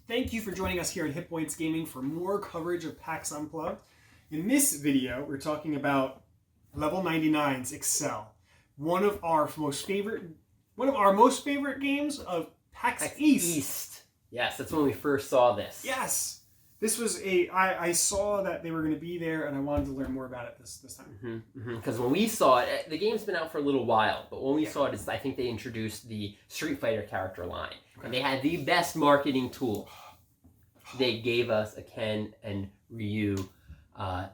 Thank you for joining us here at HitPointsGaming for more coverage of PAX Unplugged. In this video, we're talking about Level 99's Excel, one of our most favorite games of PAX East. Yes, that's when we first saw this. Yes. This was I saw that they were going to be there, and I wanted to learn more about it this time. Because when we saw it, the game's been out for a little while, but when we saw it, I think they introduced the Street Fighter character line. Okay. And they had the best marketing tool. They gave us a Ken and Ryu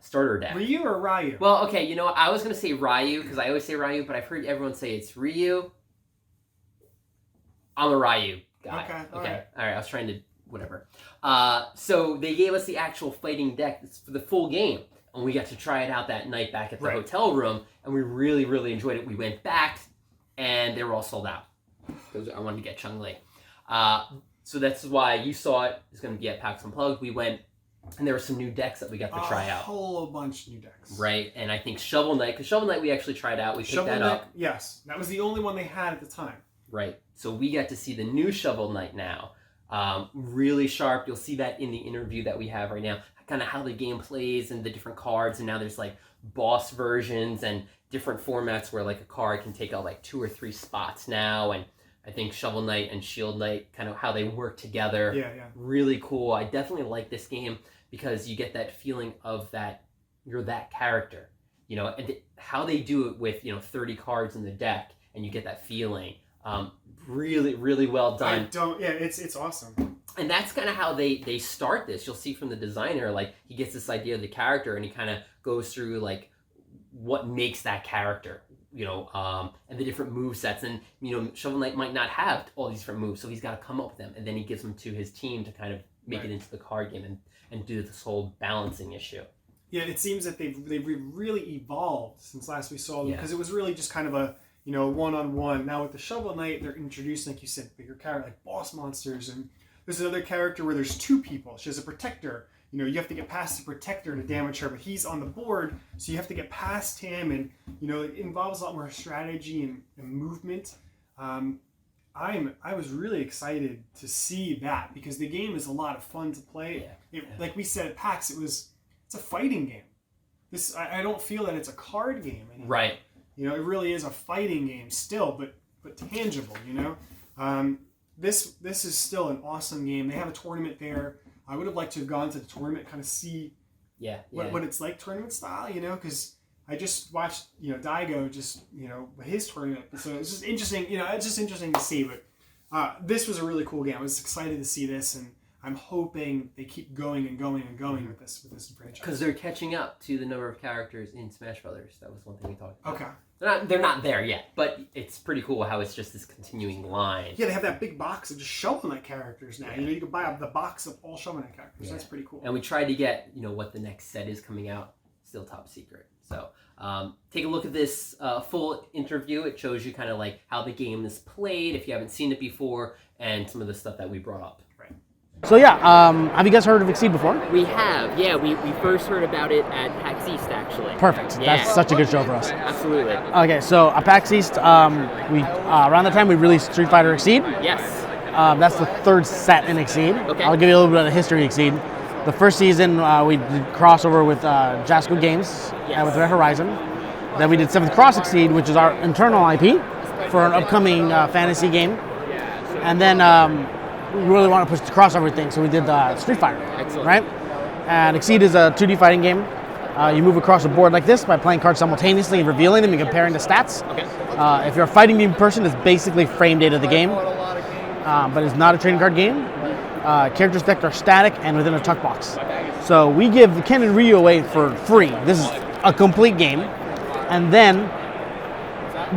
starter deck. Ryu or Ryu? Well, okay, you know what? I was going to say Ryu, because I always say Ryu, but I've heard everyone say it's Ryu. I'm a Ryu guy. Okay. All right, I was trying to... whatever. So they gave us the actual fighting deck for the full game, and we got to try it out that night back at the hotel room, and we really, really enjoyed it. We went back, and they were all sold out because I wanted to get Chun-Li. So that's why you saw it. It's going to be at PAX Unplugged. We went, and there were some new decks that we got to try out. A whole bunch of new decks. Right, and I think Shovel Knight, because Shovel Knight we actually tried out. We picked that up. Yes, that was the only one they had at the time. Right, so we got to see the new Shovel Knight now. Really sharp. You'll see that in the interview that we have right now, kind of how the game plays and the different cards, and now there's like boss versions and different formats where like a card can take out like 2 or 3 spots now, and I think Shovel Knight and Shield Knight, kind of how they work together. Yeah. Really cool. I definitely like this game because you get that feeling of that you're that character, you know, and how they do it with, 30 cards in the deck, and you get that feeling. Really, really well done. It's awesome. And that's kind of how they start this. You'll see from the designer, like, he gets this idea of the character, and he kind of goes through, like, what makes that character, and the different move sets. And, Shovel Knight might not have all these different moves, so he's got to come up with them. And then he gives them to his team to kind of make it into the card game and do this whole balancing issue. Yeah, it seems that they've really evolved since last we saw them, because it was really just kind of a one-on-one. Now with the Shovel Knight, they're introducing, like you said, bigger character, like boss monsters, and there's another character where there's 2 people. She has a protector. You have to get past the protector to damage her, but he's on the board, so you have to get past him, and it involves a lot more strategy and movement. I was really excited to see that, because the game is a lot of fun to play. Like we said at PAX, it's a fighting game. I don't feel that it's a card game anymore. Right. It really is a fighting game still, but tangible, This is still an awesome game. They have a tournament there. I would have liked to have gone to the tournament, kind of see what it's like tournament style, because I just watched, Daigo his tournament. So it's just interesting, it's just interesting to see. But this was a really cool game. I was excited to see this, and I'm hoping they keep going and going and going with this franchise. Because they're catching up to the number of characters in Smash Brothers. That was one thing we talked about. Okay. They're not there yet, but it's pretty cool how it's just this continuing line. Yeah, they have that big box of just Shovel Knight characters now. You can buy up the box of all Shovel Knight characters. Yeah. That's pretty cool. And we tried to get, what the next set is coming out. Still top secret. So take a look at this full interview. It shows you kind of like how the game is played, if you haven't seen it before, and some of the stuff that we brought up. So have you guys heard of Exceed before? We have, yeah. We first heard about it at PAX East, actually. Perfect. Yeah. That's such a good show for us. Absolutely. Okay, so at PAX East, we around the time we released Street Fighter Exceed. Yes. That's the 3rd set in Exceed. Okay. I'll give you a little bit of the history of Exceed. The first season, we did crossover with Jasco Games and with Red Horizon. Then we did 7th Cross Exceed, which is our internal IP for an upcoming fantasy game. And then we really want to push the crossover thing, so we did Street Fighter. Excellent. Right? And Exceed is a 2D fighting game. You move across a board like this by playing cards simultaneously and revealing them and comparing the stats. Okay. If you're a fighting game person, it's basically frame data of the game, but it's not a trading card game. Characters decked are static and within a tuck box. So we give the Ken and Ryu away for free. This is a complete game, and then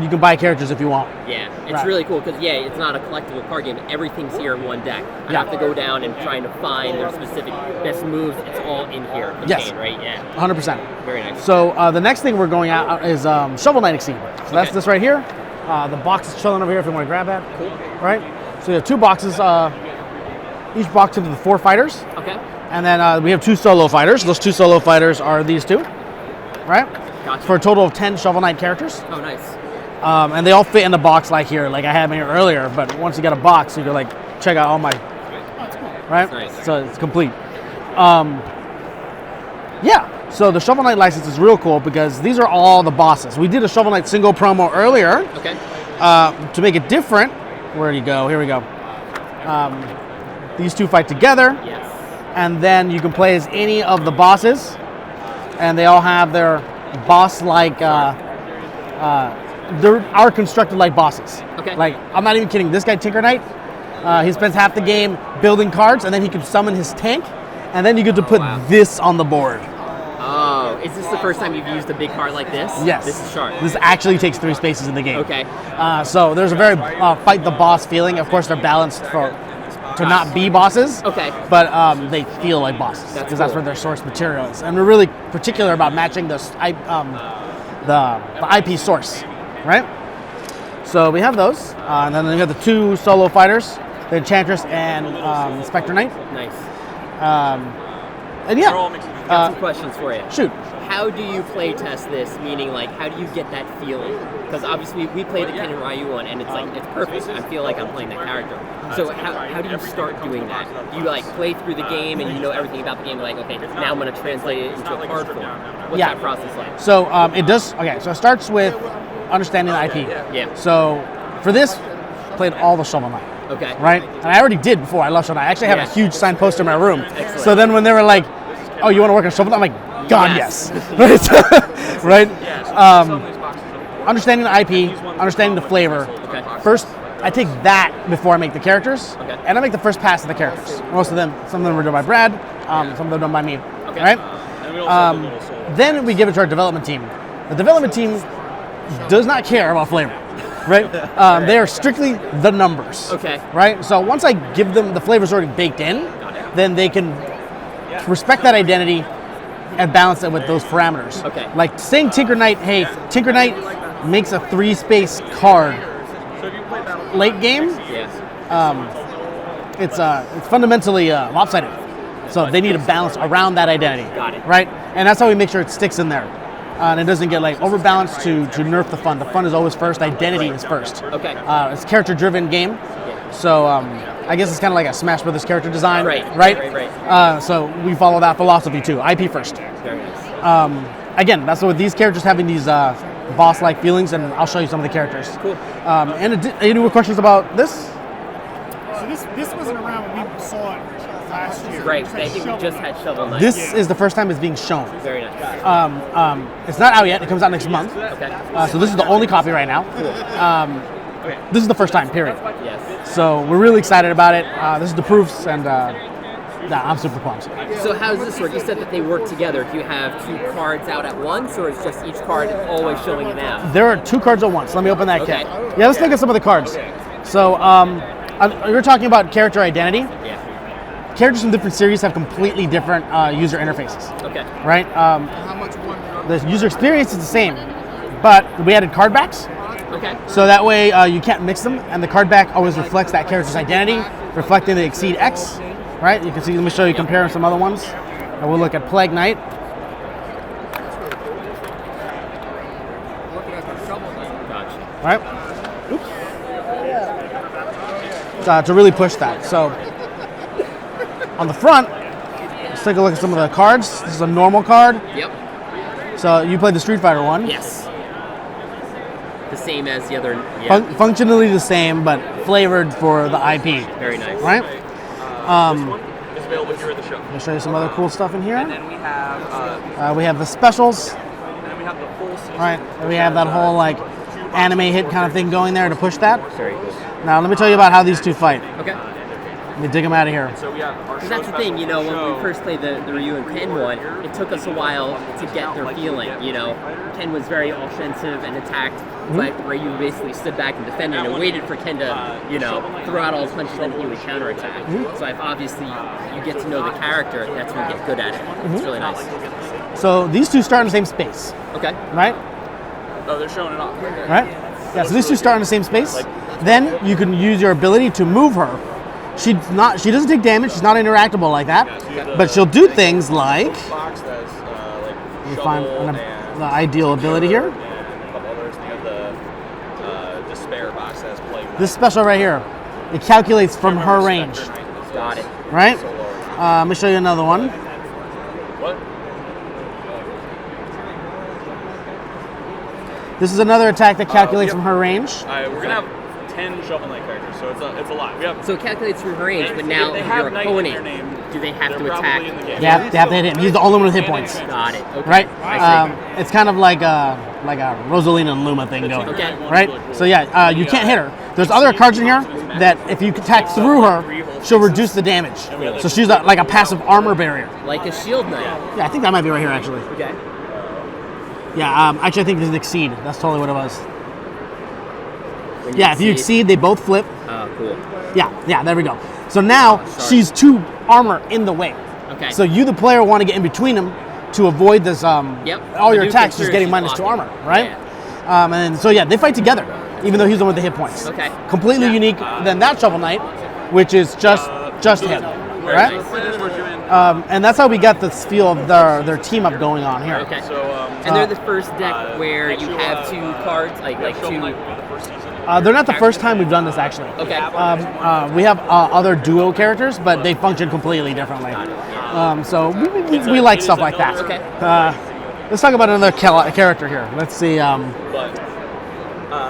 you can buy characters if you want. Yeah, it's really cool because, it's not a collectible card game. Everything's here in one deck. I have to go down and trying to find their specific best moves. It's all in here. Contained, right? Yeah. 100%. Very nice. So the next thing we're going out is Shovel Knight Exceed. So that's this right here. The box is chilling over here if you want to grab that. Cool. Right? So you have 2 boxes. Each box has the 4 fighters. Okay. And then we have 2 solo fighters. Those 2 solo fighters are these 2. Right? Gotcha. For a total of 10 Shovel Knight characters. Oh, nice. And they all fit in the box like here, like I had them here earlier. But once you get a box, you can check out all my right? Nice. So it's complete. Yeah. So the Shovel Knight license is real cool because these are all the bosses. We did a Shovel Knight single promo earlier. Okay. To make it different, where do you go? Here we go. These two fight together. Yes. And then you can play as any of the bosses, and they all have their boss-like, they are constructed like bosses. Okay. Like, I'm not even kidding. This guy, Tinker Knight, he spends half the game building cards, and then he can summon his tank, and then you get to put this on the board. Oh, is this the first time you've used a big card like this? Yes. This is sharp. This actually takes 3 spaces in the game. Okay. So there's a very fight the boss feeling. Of course, they're balanced to not be bosses. Okay. But they feel like bosses because that's where their source material is, and we're really particular about matching the IP source, right? So we have those, and then we have the 2 solo fighters, the Enchantress and Spectre Knight. Nice. And yeah, Got some questions for you. shoot. How do you play test this? Meaning, like, how do you get that feeling? Because obviously we played the Ken and Ryu one, and it's like it's perfect. I feel like I'm playing that character. So how do you start doing that? Do you like play through the game and you know everything about the game? Like, okay, now I'm going to translate it into a card form. What's that process like? So it does. Okay, so it starts with understanding the IP. Yeah. So for this, played all the Shovel Knight. Okay. Right? And I already did before. I love Shovel Knight. I actually have a huge signed poster in my room. Excellent. So then when they were like, "Oh, you want to work on Shovel Knight?" I'm like, "God, yes." Right? Understanding the IP, understanding the flavor. Okay. First, I take that before I make the characters. Okay. And I make the first pass of the characters. Most of them, some of them were done by Brad, some of them done by me. Okay. Right? Then we give it to our development team. The development team does not care about flavor. Right? They are strictly the numbers. Okay. Right? So once I give them the flavors already baked in, then they can respect that identity and balance it with those parameters. Okay. Like saying Tinker Knight, hey, Tinker Knight makes a 3-space card late game. Yes. It's fundamentally lopsided. So they need a balance around that identity. Got it. Right? And that's how we make sure it sticks in there. And it doesn't get like overbalanced to nerf the fun. The fun is always first. Identity is first. Okay. It's a character-driven game. So I guess it's kind of like a Smash Brothers character design. Right. So we follow that philosophy too. IP first. Very nice. Again, that's with these characters having these boss-like feelings, and I'll show you some of the characters. Cool. Any more questions about this? So this wasn't around when we saw it last year. Right. I think we just had Shovel Knight. This is the first time it's being shown. Very nice. It's not out yet. It comes out next month. Okay. So this is the only copy right now. This is the first time, period. Yes. So we're really excited about it. This is the proofs, and I'm super pumped. So how does this work? You said that they work together. Do you have 2 cards out at once, or is just each card always showing it out? There are 2 cards at once. Let me open that Okay. kit. Yeah, let's look at some of the cards. So you're talking about character identity. Yeah. Characters from different series have completely different user interfaces. Okay. Right? The user experience is the same, but we added card backs. Okay. So that way you can't mix them, and the card back always reflects that character's identity, reflecting the Exceed X, right? You can see, let me show you, compare some other ones. And we'll look at Plague Knight. Gotcha. Right? Oops. To really push that. So on the front, let's take a look at some of the cards. This is a normal card. Yep. So you played the Street Fighter one. Yes. The same as the other. Yeah. Functionally the same, but flavored for the IP. Very nice. Right? It's available here at the show. Let me show you some other cool stuff in here. And then we have the specials. and then we have the full season. Right? And we have that whole like anime hit kind of thing going there to push that. Very cool. Now let me tell you about how these two fight. Okay. Let me dig them out of here. So we have our Because that's the thing, you know, when we first played the Ryu and Ken one, it took us a while to get their feeling, you know. Ken was very offensive and attacked, but Ryu basically stood back and defended and waited for Ken to, you know, throw out all his punches and he would counterattack. So if obviously you get to know the character, that's when you get good at it. It's really nice. So these two start in the same space, Okay. right? Oh, they're showing it off. Right? Yeah, so these two start in the same space. Then you can use your ability to move her. She doesn't take damage, she's not interactable like that. But she'll do things like, Box that's like let me shovel find and the ideal ability here. and a couple others. We have the despair box that's playing. This special right here, it calculates from her range. Got it. Right? Let me show you another one. What? This is another attack that calculates from her range. We're gonna have 10 Shovel Knight characters, so it's a lot. We have. So it calculates from her range, but now If they have your Knight in their opponent, name, do they have they're to probably attack? in the game. They have to hit him. He's the only one with hit points. Got it. Okay. Right? I see. It's kind of like a Rosalina and Luma thing going. Okay. Right? So yeah, you can't hit her. There's other cards in here that if you attack through her, she'll reduce the damage. So she's like a passive armor barrier. Like a shield knight. Yeah, I think that might be right here actually. Okay. Yeah, actually I think this is Exceed. That's totally what it was. When Yeah, if you exceed, they both flip. Oh, cool. Yeah, there we go. So now she's 2 armor in the way. Okay. So you, the player, want to get in between them to avoid this. All your attacks just getting -2 armor, right? Yeah. And so yeah, they fight together, even though he's the one with the hit points. Okay. Completely unique than that Shovel Knight, which is just him, right? And that's how we got this feel of their team up going on here. Okay. So, And they're the first deck where you have 2 cards, like Shovel 2. Knight the first season. They're not the first time we've done this actually. Okay. We have other duo characters, but they function completely differently. So we like stuff like that. Okay. Let's talk about another character here. Let's see.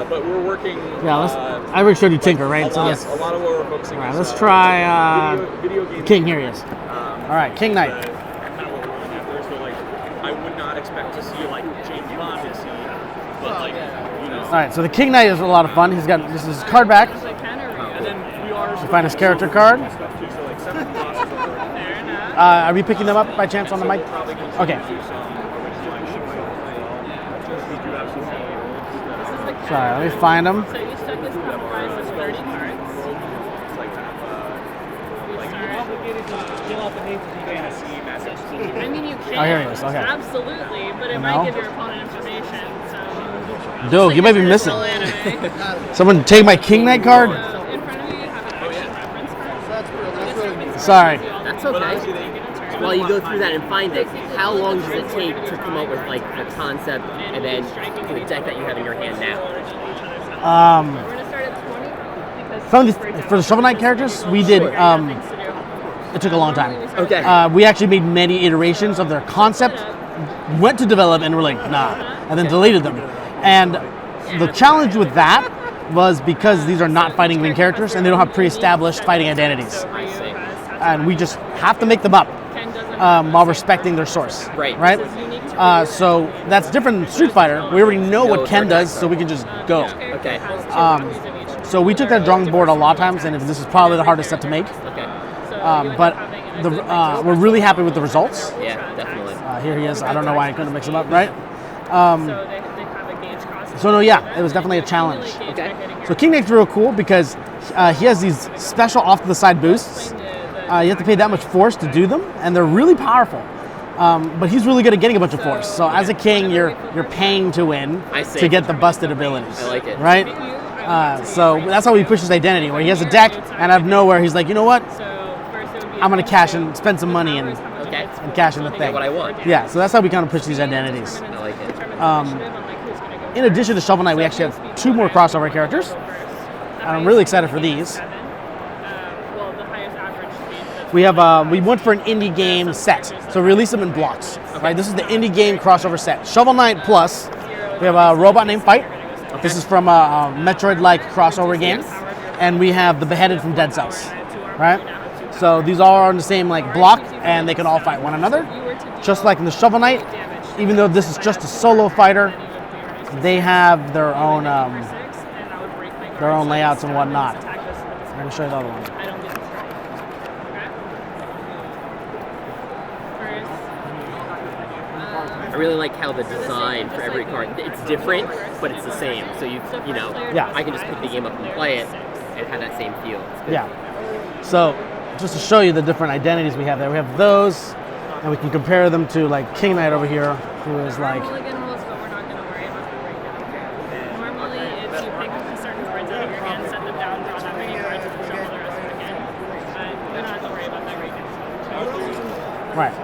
But we're working. I already showed you Tinker, right? A lot of what we're focusing All right, is, let's try video game. King. Here he is. All right, King Knight. Kind of what we're going after. So like, I would not expect to see like James Bond to see, but like, All right, so the King Knight is a lot of fun. He's got this is his card back. And then we are. You find his character card. Stuff too, so like 7 classes over. Are we picking them up by chance on the mic? Okay. Sorry, let me find them. So each deck is comprised of 30 cards. I mean, you can. Oh, here he is, okay. Absolutely, but it No. might give your opponent information. So. Dude, you might be missing. Full anime. Someone take my King Knight card. So in front of you, you have an action reference card. Sorry. That's okay. While you go through that and find it, how long does it take to come up with like the concept and then the deck that you have in your hand now? We're gonna start at 20 because Some of these, for the Shovel Knight characters, we did. It took a long time. Okay. We actually made many iterations of their concept, went to develop, and we're like, nah, and then deleted them. And the challenge with that was because these are not fighting game characters and they don't have pre-established fighting identities, and we just have to make them up while respecting their source. Right. Right. So that's different than Street Fighter. We already know what Ken does, so we can just go. Okay. So we took that drawing board a lot of times, and this is probably the hardest set to make. Okay. But we're really happy with the results. Yeah, definitely. Here he is. I don't know why I couldn't mix them up, right? So they have a gauge cost. So no, yeah, it was definitely a challenge. Okay. So King Knight's real cool because he has these special off-to-the-side boosts. You have to pay that much force to do them, and they're really powerful. But he's really good at getting a bunch of force. So as a king, you're paying to win I see. to get the busted abilities. I like it. Right? So that's how he pushes identity, where he has a deck, and out of nowhere, he's like, you know what? I'm going to cash and spend some money and Okay. cash in the Get thing. what I want. Yeah, so that's how we kind of push these identities. I like it. In addition to Shovel Knight, we actually have 2 more crossover characters. And I'm really excited for these. We have we went for an indie game set, so release them in blocks. Right, this is the indie game crossover set. Shovel Knight Plus. We have a robot named Fight. This is from a Metroid-like crossover game, and we have the Beheaded from Dead Cells. Right, so these all are on the same like block, and they can all fight one another. Just like in the Shovel Knight, even though this is just a solo fighter, they have their own layouts and whatnot. I'm going to show you the other one. I really like how the design for every card, it's different, but it's the same. So you know, Yeah. I can just pick the game up and play it and have that same feel. It's good. Yeah. So just to show you the different identities we have there, we have those, and we can compare them to like King Knight over here, who is like. Mulligan rules, but we're not going to worry about that right now. Normally, it's you pick certain cards out of your hand, set them down, draw that many cards, and shuffle the rest of the game. But we don't have to worry about that right now. Right.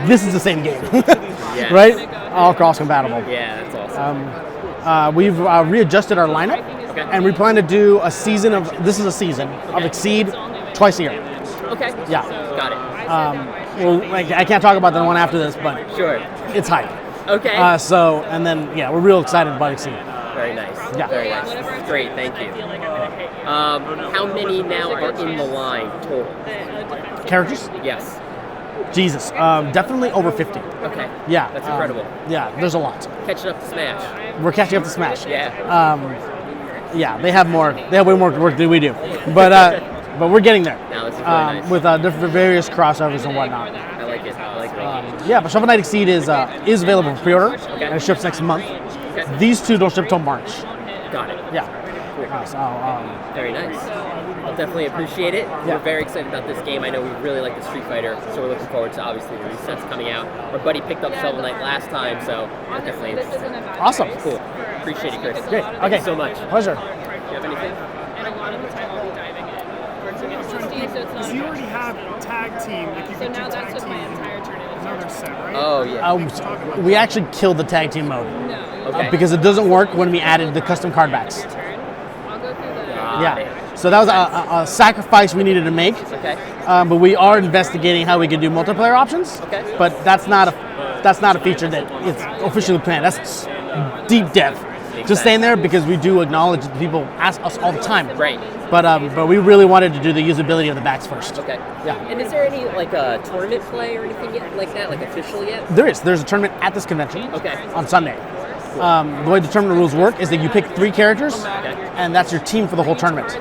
This is the same game, Yeah. right? All cross compatible. Yeah, that's awesome. We've readjusted our lineup, Okay. and we plan to do a season of. This is a season of Exceed twice a year. Okay. Yeah. Got it. Well, I can't talk about the one after this, but Sure. it's hype. Okay. And then we're real excited about Exceed. Very nice. Yeah. Very nice. Great. Thank you. How many now are in the line total? Characters? Yes. Jesus. Definitely over 50. Okay. Yeah. That's incredible. Yeah, there's a lot. Catching up to Smash. We're catching up to Smash. Yeah. Yeah, they have more. They have way more work than we do. But we're getting there. No, this is really nice. With different various crossovers and whatnot. I like it. I like it. Yeah, but Shovel Knight Exceed is available for pre-order, and it ships next month. Okay. These two don't ship till March. Got it. Yeah. Very nice. I'll definitely appreciate it. Yeah. We're very excited about this game. I know we really like the Street Fighter, so we're looking forward to obviously the resets coming out. Our buddy picked up Shovel Knight last time, so I'm definitely interested. Awesome. Cool. Appreciate it, Chris. Great. Thank Okay. you so much. Pleasure. Do you have anything? And a lot of the time I'll be diving in. Working in 60, so it's not So you already have tag team. If you So could do now tag that's with team, my entire tournament. another set, right? Oh, yeah. We actually killed the tag team mode Okay. because it doesn't work when we added the custom card backs. I'll go through the... Yeah. So that was a sacrifice we needed to make. Okay. But we are investigating how we could do multiplayer options. Okay. But that's not a feature that is officially planned. That's deep dev. Just staying there because we do acknowledge that people ask us all the time. Right. But we really wanted to do the usability of the backs first. Okay. Yeah. And is there any like tournament play or anything yet like that, like official yet? There's a tournament at this convention. Okay. On Sunday. The way the tournament rules work is that you pick 3 characters, Okay. and that's your team for the whole tournament.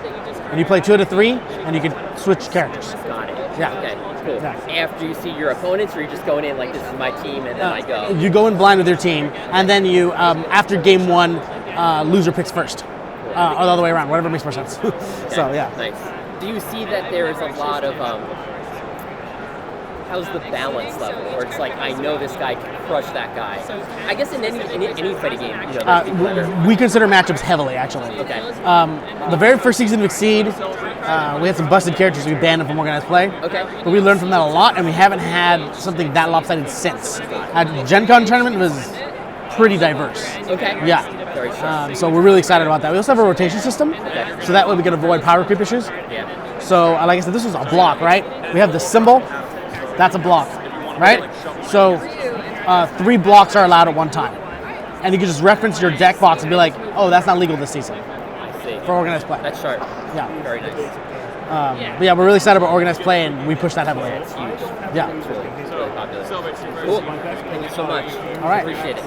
And you play 2 out of 3, and you can switch characters. Got it. Yeah. Okay. Cool. Yeah. After you see your opponents, or you're just going in like this is my team, and then I go. You go in blind with your team, and then you, after game 1, loser picks first. Or the other way around, whatever makes more sense. So, yeah. Nice. Do you see that there is a lot of how's the balance level? Where it's like I know this guy can crush that guy. I guess in any fighting game, you know, there's people that are- We consider matchups heavily, actually. Okay. The very first season of Exceed, we had some busted characters, so we banned them from organized play. Okay. But we learned from that a lot, and we haven't had something that lopsided since. Gen Con tournament was pretty diverse. Okay. Yeah. Very sure. So we're really excited about that. We also have a rotation system, so that way we can avoid power creep issues. Yeah. So, like I said, this was a block, right? We have the symbol, that's a block, right? So, 3 blocks are allowed at one time. And you can just reference your deck box and be like, oh, that's not legal this season I see. for organized play. That's sharp. Yeah. Very nice. But yeah, we're really excited about organized play, and we push that heavily. It's huge. Yeah. It's really popular. Cool. Thank you so much. All right. Appreciate it.